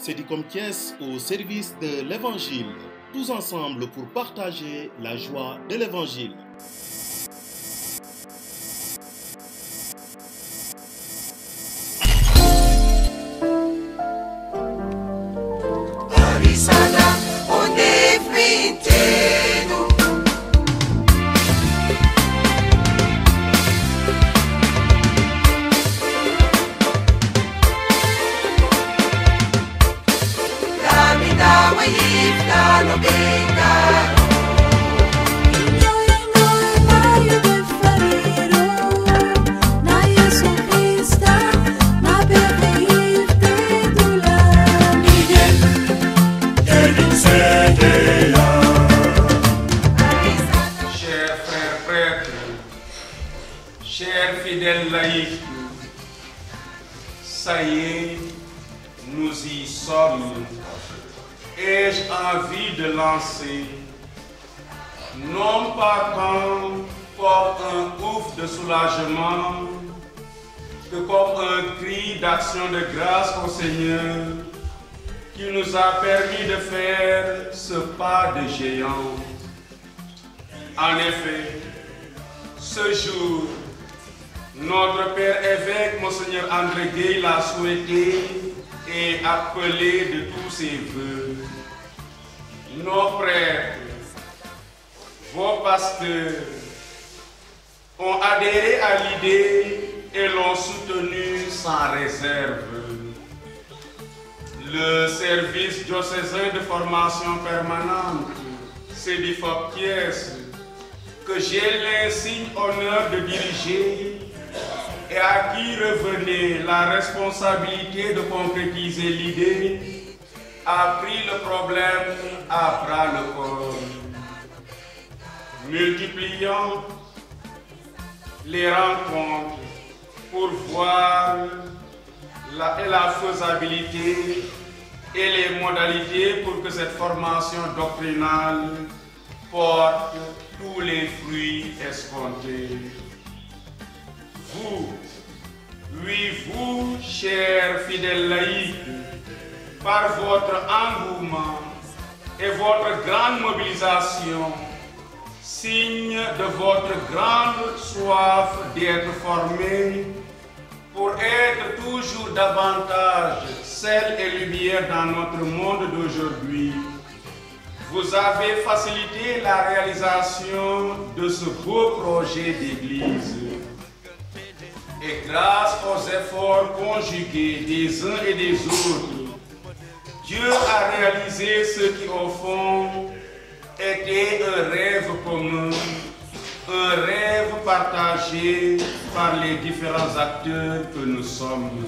Cédicom Thiès au service de l'Évangile, tous ensemble pour partager la joie de l'Évangile. Chers fidèles laïcs, ça y est, nous y sommes. Ai-je envie de lancer, non pas tant comme un ouf de soulagement, que comme un cri d'action de grâce au Seigneur qui nous a permis de faire ce pas de géant. En effet, ce jour, notre Père évêque, Monseigneur André Gueye, l'a souhaité et appelé de tous ses voeux. Nos prêtres, vos pasteurs, ont adhéré à l'idée et l'ont soutenu sans réserve. Le service diocésain de formation permanente, Cédicom Thiès, que j'ai l'insigne honneur de diriger, et à qui revenait la responsabilité de concrétiser l'idée, a pris le problème à bras le corps. Multipliant les rencontres pour voir la faisabilité et les modalités pour que cette formation doctrinale porte tous les fruits escomptés. Vous, oui vous, chers fidèles laïcs, par votre engouement et votre grande mobilisation, signe de votre grande soif d'être formés pour être toujours davantage sel et lumière dans notre monde d'aujourd'hui, vous avez facilité la réalisation de ce beau projet d'Église. Et grâce aux efforts conjugués des uns et des autres, Dieu a réalisé ce qui au fond était un rêve commun, un rêve partagé par les différents acteurs que nous sommes.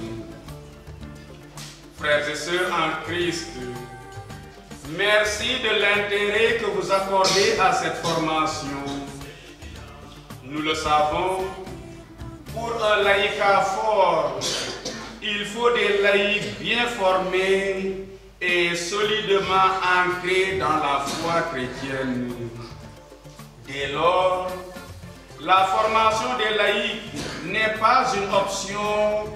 Frères et sœurs en Christ, merci de l'intérêt que vous accordez à cette formation. Nous le savons, pour un laïcat fort, il faut des laïcs bien formés et solidement ancrés dans la foi chrétienne. Dès lors, la formation des laïcs n'est pas une option,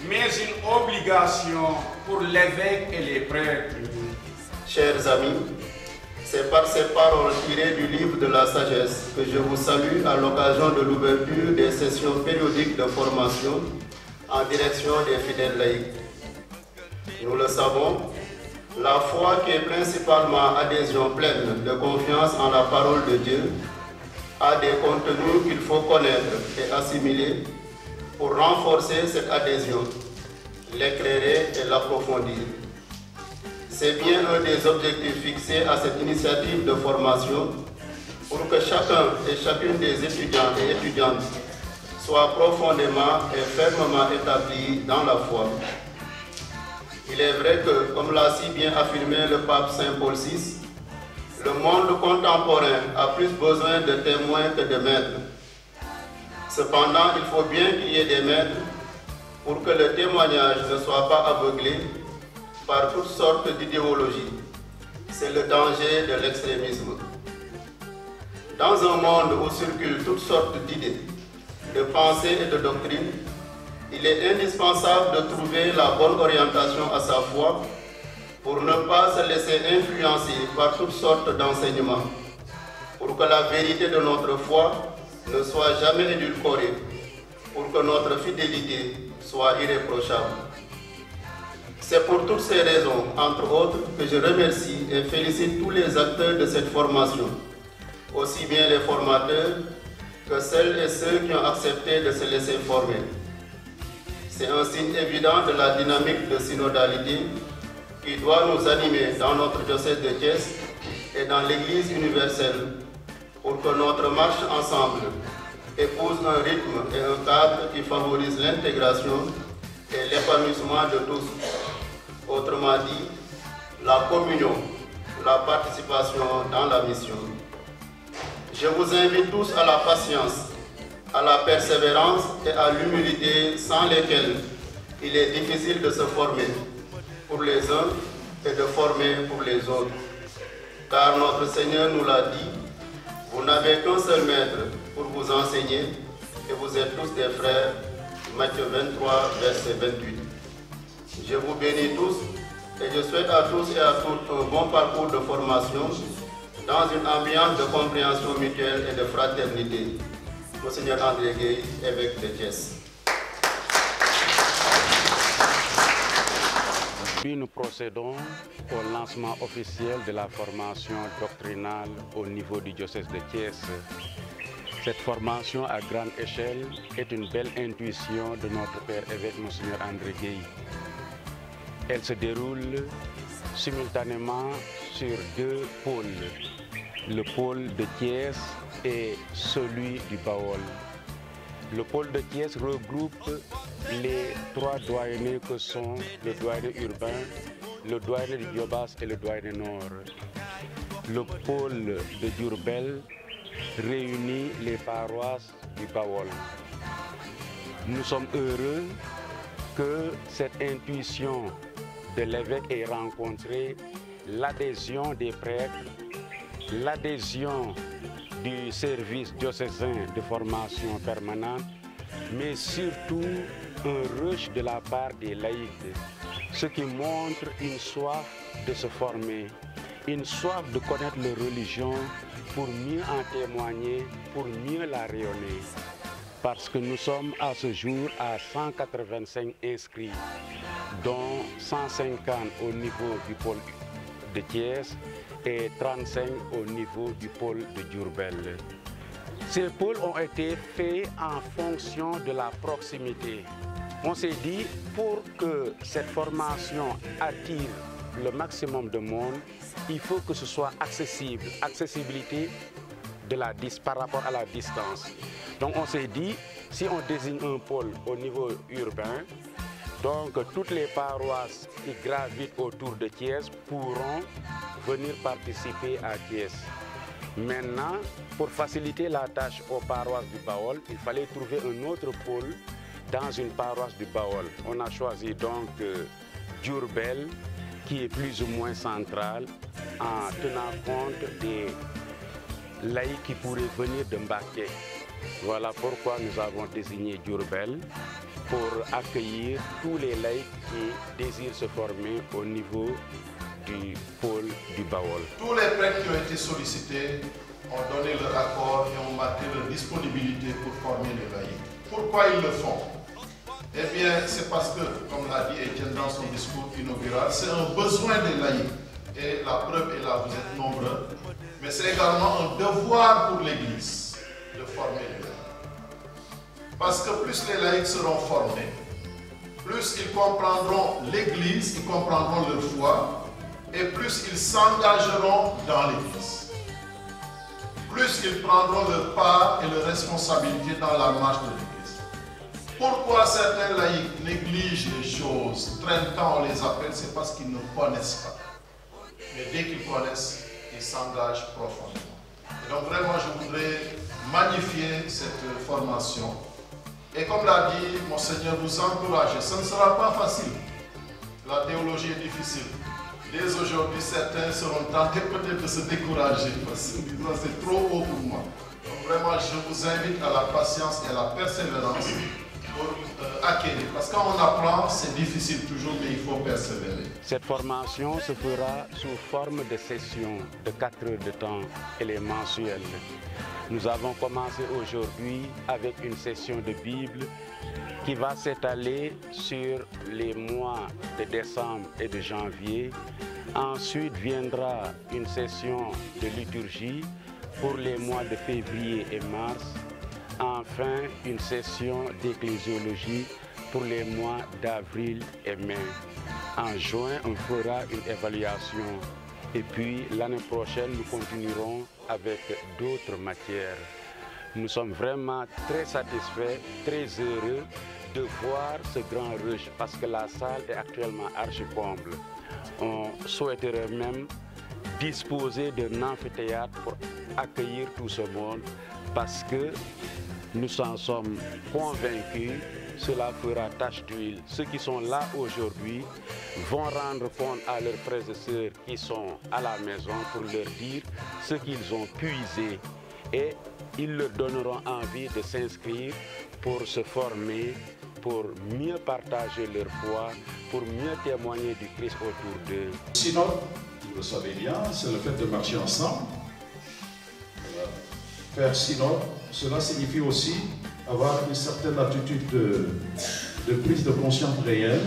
mais une obligation pour l'évêque et les prêtres. Chers amis, c'est par ces paroles tirées du livre de la sagesse que je vous salue à l'occasion de l'ouverture des sessions périodiques de formation en direction des fidèles laïcs. Nous le savons, la foi qui est principalement adhésion pleine de confiance en la parole de Dieu a des contenus qu'il faut connaître et assimiler pour renforcer cette adhésion, l'éclairer et l'approfondir. C'est bien un des objectifs fixés à cette initiative de formation pour que chacun et chacune des étudiants et étudiantes soient profondément et fermement établis dans la foi. Il est vrai que, comme l'a si bien affirmé le pape Saint Paul VI, le monde contemporain a plus besoin de témoins que de maîtres. Cependant, il faut bien qu'il y ait des maîtres pour que le témoignage ne soit pas aveuglé par toutes sortes d'idéologies. C'est le danger de l'extrémisme. Dans un monde où circulent toutes sortes d'idées, de pensées et de doctrines, il est indispensable de trouver la bonne orientation à sa foi pour ne pas se laisser influencer par toutes sortes d'enseignements, pour que la vérité de notre foi ne soit jamais édulcorée, pour que notre fidélité soit irréprochable. C'est pour toutes ces raisons, entre autres, que je remercie et félicite tous les acteurs de cette formation, aussi bien les formateurs que celles et ceux qui ont accepté de se laisser former. C'est un signe évident de la dynamique de synodalité qui doit nous animer dans notre diocèse de Thiès et dans l'Église universelle pour que notre marche ensemble épouse un rythme et un cadre qui favorise l'intégration et l'épanouissement de tous. Autrement dit, la communion, la participation dans la mission. Je vous invite tous à la patience, à la persévérance et à l'humilité sans lesquelles il est difficile de se former pour les uns et de former pour les autres. Car notre Seigneur nous l'a dit, vous n'avez qu'un seul maître pour vous enseigner et vous êtes tous des frères. Matthieu 23, verset 28. Je vous bénis tous et je souhaite à tous et à toutes un bon parcours de formation dans une ambiance de compréhension mutuelle et de fraternité. Monseigneur André Gueye, évêque de Thiès. Puis nous procédons au lancement officiel de la formation doctrinale au niveau du diocèse de Thiès. Cette formation à grande échelle est une belle intuition de notre Père évêque Monseigneur André Gueye. Elle se déroule simultanément sur deux pôles, le pôle de Thiès et celui du Baol. Le pôle de Thiès regroupe les trois doyennés que sont le doyenné urbain, le doyenné du Biobas et le doyenné nord. Le pôle de Diourbel réunit les paroisses du Baol. Nous sommes heureux que cette intuition de l'évêque ait rencontré l'adhésion des prêtres, l'adhésion du service diocésain de formation permanente, mais surtout un rush de la part des laïcs, ce qui montre une soif de se former, une soif de connaître leur religion pour mieux en témoigner, pour mieux la rayonner. Parce que nous sommes à ce jour à 185 inscrits, dont 150 au niveau du pôle de Thiès et 35 au niveau du pôle de Diourbel. Ces pôles ont été faits en fonction de la proximité. On s'est dit, pour que cette formation attire le maximum de monde, il faut que ce soit accessible. Accessibilité par rapport à la distance. Donc on s'est dit, si on désigne un pôle au niveau urbain, donc toutes les paroisses qui gravitent autour de Thiès pourront venir participer à Thiès. Maintenant, pour faciliter la tâche aux paroisses du Baol, il fallait trouver un autre pôle dans une paroisse du Baol. On a choisi donc Diourbel, qui est plus ou moins central, en tenant compte des laïcs qui pourraient venir de Mbacké. Voilà pourquoi nous avons désigné Diourbel pour accueillir tous les laïcs qui désirent se former au niveau du pôle du Baol. Tous les prêtres qui ont été sollicités ont donné leur accord et ont marqué leur disponibilité pour former les laïcs. Pourquoi ils le font? Eh bien, c'est parce que, comme l'a dit Étienne dans son discours inaugural, c'est un besoin des laïcs. Et la preuve est là, vous êtes nombreux. Mais c'est également un devoir pour l'Église de former les laïcs. Parce que plus les laïcs seront formés, plus ils comprendront l'Église, ils comprendront leur foi, et plus ils s'engageront dans l'Église. Plus ils prendront leur part et leur responsabilité dans la marche de l'Église. Pourquoi certains laïcs négligent les choses, traînent tant on les appelle, c'est parce qu'ils ne connaissent pas. Mais dès qu'ils connaissent, ils s'engagent profondément. Et donc vraiment, je voudrais magnifier cette formation. Et comme l'a dit Monseigneur, vous encourager. Ce ne sera pas facile. La théologie est difficile. Dès aujourd'hui, certains seront tentés peut-être de se décourager parce que c'est trop haut pour moi. Donc vraiment, je vous invite à la patience et à la persévérance pour acquérir. Parce que quand on apprend, c'est difficile toujours, mais il faut persévérer. Cette formation se fera sous forme de sessions de 4 heures de temps et les mensuelles. Nous avons commencé aujourd'hui avec une session de Bible qui va s'étaler sur les mois de décembre et de janvier. Ensuite viendra une session de liturgie pour les mois de février et mars. Enfin, une session d'ecclésiologie pour les mois d'avril et mai. En juin, on fera une évaluation. Et puis, l'année prochaine, nous continuerons avec d'autres matières. Nous sommes vraiment très satisfaits, très heureux de voir ce grand rush parce que la salle est actuellement archi-comble. On souhaiterait même disposer d'un amphithéâtre pour accueillir tout ce monde parce que nous en sommes convaincus, cela fera tache d'huile. Ceux qui sont là aujourd'hui vont rendre compte à leurs frères et sœurs qui sont à la maison pour leur dire ce qu'ils ont puisé et ils leur donneront envie de s'inscrire pour se former, pour mieux partager leur foi, pour mieux témoigner du Christ autour d'eux. Sinon, vous le savez bien, c'est le fait de marcher ensemble. Faire synode, cela signifie aussi avoir une certaine attitude de prise de conscience réelle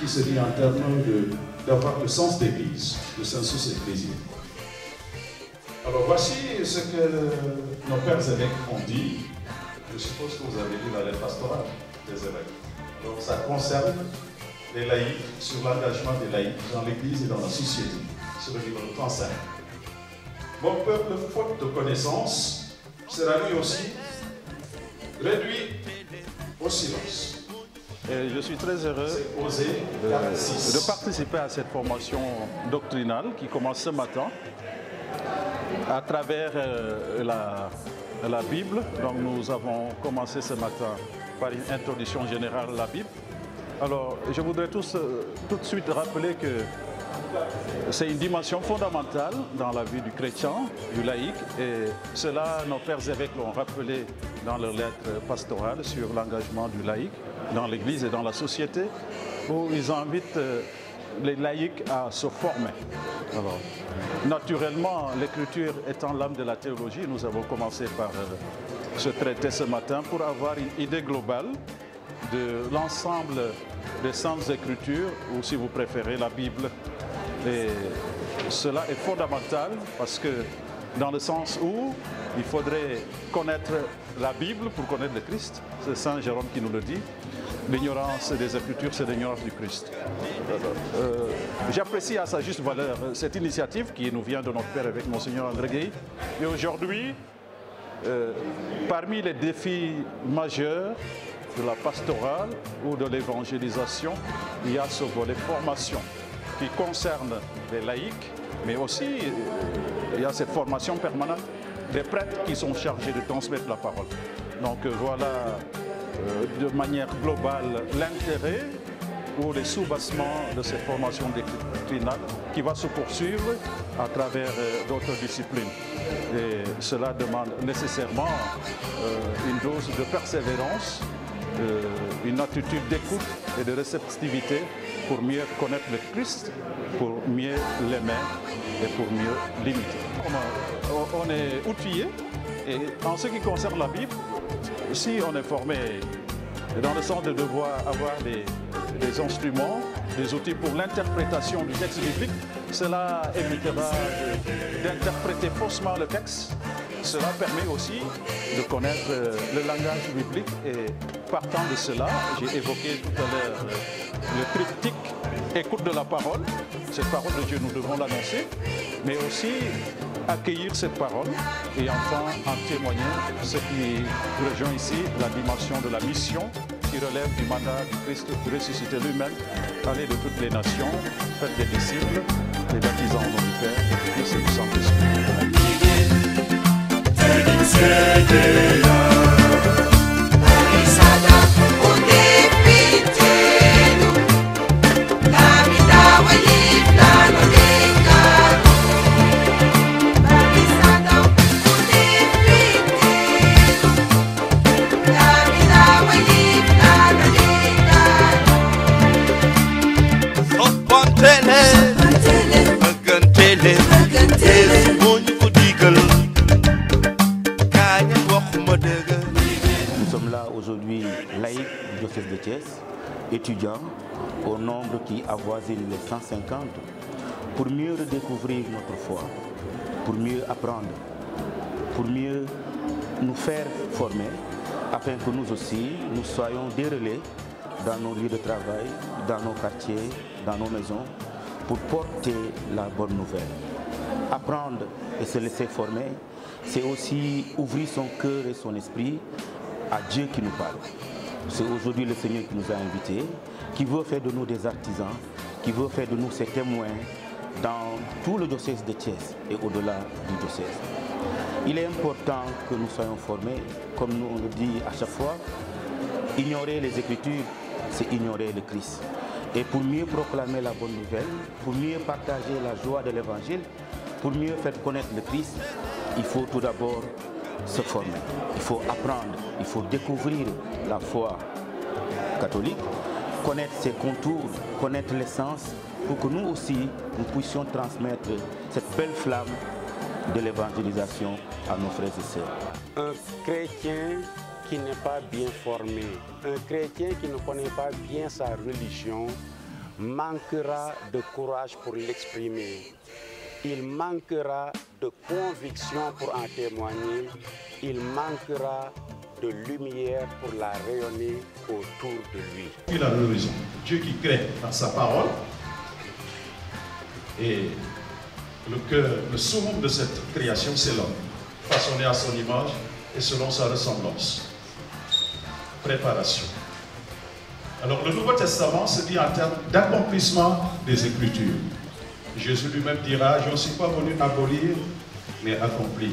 qui se dit en termes d'avoir le sens d'église, le sensus ecclésiae. Alors voici ce que nos pères évêques ont dit. Je suppose que vous avez lu la lettre pastorale des évêques. Donc ça concerne les laïcs, sur l'engagement des laïcs dans l'église et dans la société, sur le numéro 35. Mon peuple, faute de connaissance, sera lui aussi réduit au silence. Et je suis très heureux de participer à cette formation doctrinale qui commence ce matin à travers la Bible. Donc nous avons commencé ce matin par une introduction générale à la Bible. Alors je voudrais tout de suite rappeler que c'est une dimension fondamentale dans la vie du chrétien, du laïc, et cela, nos pères évêques l'ont rappelé dans leur lettre pastorale sur l'engagement du laïc dans l'Église et dans la société, où ils invitent les laïcs à se former. Alors, naturellement, l'écriture étant l'âme de la théologie, nous avons commencé par ce traité ce matin pour avoir une idée globale de l'ensemble des saintes écritures, ou si vous préférez, la Bible. Et cela est fondamental parce que dans le sens où il faudrait connaître la Bible pour connaître le Christ, c'est Saint Jérôme qui nous le dit, l'ignorance des Écritures, c'est l'ignorance du Christ. J'apprécie à sa juste valeur cette initiative qui nous vient de notre Père avec Monseigneur André Guéhi. Et aujourd'hui, parmi les défis majeurs de la pastorale ou de l'évangélisation, il y a ce volet formation qui concerne les laïcs, mais aussi il y a cette formation permanente des prêtres qui sont chargés de transmettre la parole. Donc voilà de manière globale l'intérêt ou les sous-bassements de cette formation doctrinale qui va se poursuivre à travers d'autres disciplines. Et cela demande nécessairement une dose de persévérance, une attitude d'écoute et de réceptivité pour mieux connaître le Christ, pour mieux l'aimer et pour mieux l'imiter. On est outillé et en ce qui concerne la Bible, si on est formé dans le sens de devoir avoir des instruments, des outils pour l'interprétation du texte biblique, cela évitera d'interpréter faussement le texte. Cela permet aussi de connaître le langage biblique et partant de cela, j'ai évoqué tout à l'heure le triptyque écoute de la parole. Cette parole de Dieu, nous devons l'annoncer, mais aussi accueillir cette parole et enfin en témoigner, ce qui rejoint ici la dimension de la mission qui relève du mandat du Christ ressuscité lui-même, aller de toutes les nations, faites des disciples, les baptisants au nom du Père et du Fils et du Saint-Esprit. La vida, we live, étudiants au nombre qui avoisine les 150 pour mieux redécouvrir notre foi, pour mieux apprendre, pour mieux nous faire former, afin que nous aussi, nous soyons des relais dans nos lieux de travail, dans nos quartiers, dans nos maisons, pour porter la bonne nouvelle. Apprendre et se laisser former, c'est aussi ouvrir son cœur et son esprit à Dieu qui nous parle. C'est aujourd'hui le Seigneur qui nous a invités, qui veut faire de nous des artisans, qui veut faire de nous ses témoins dans tout le diocèse de Thiès et au-delà du diocèse. Il est important que nous soyons formés, comme nous on le dit à chaque fois, ignorer les Écritures, c'est ignorer le Christ. Et pour mieux proclamer la bonne nouvelle, pour mieux partager la joie de l'Évangile, pour mieux faire connaître le Christ, il faut tout d'abord se former. Il faut apprendre, il faut découvrir la foi catholique, connaître ses contours, connaître l'essence, pour que nous aussi, nous puissions transmettre cette belle flamme de l'évangélisation à nos frères et sœurs. Un chrétien qui n'est pas bien formé, un chrétien qui ne connaît pas bien sa religion, manquera de courage pour l'exprimer. Il manquera de conviction pour en témoigner. Il manquera de lumière pour la rayonner autour de lui. Il a raison. Dieu qui crée par sa parole. Et le cœur, le sourd de cette création, c'est l'homme, façonné à son image et selon sa ressemblance. Préparation. Alors le Nouveau Testament se dit en termes d'accomplissement des Écritures. Jésus lui-même dira, je ne suis pas venu abolir, mais accomplir.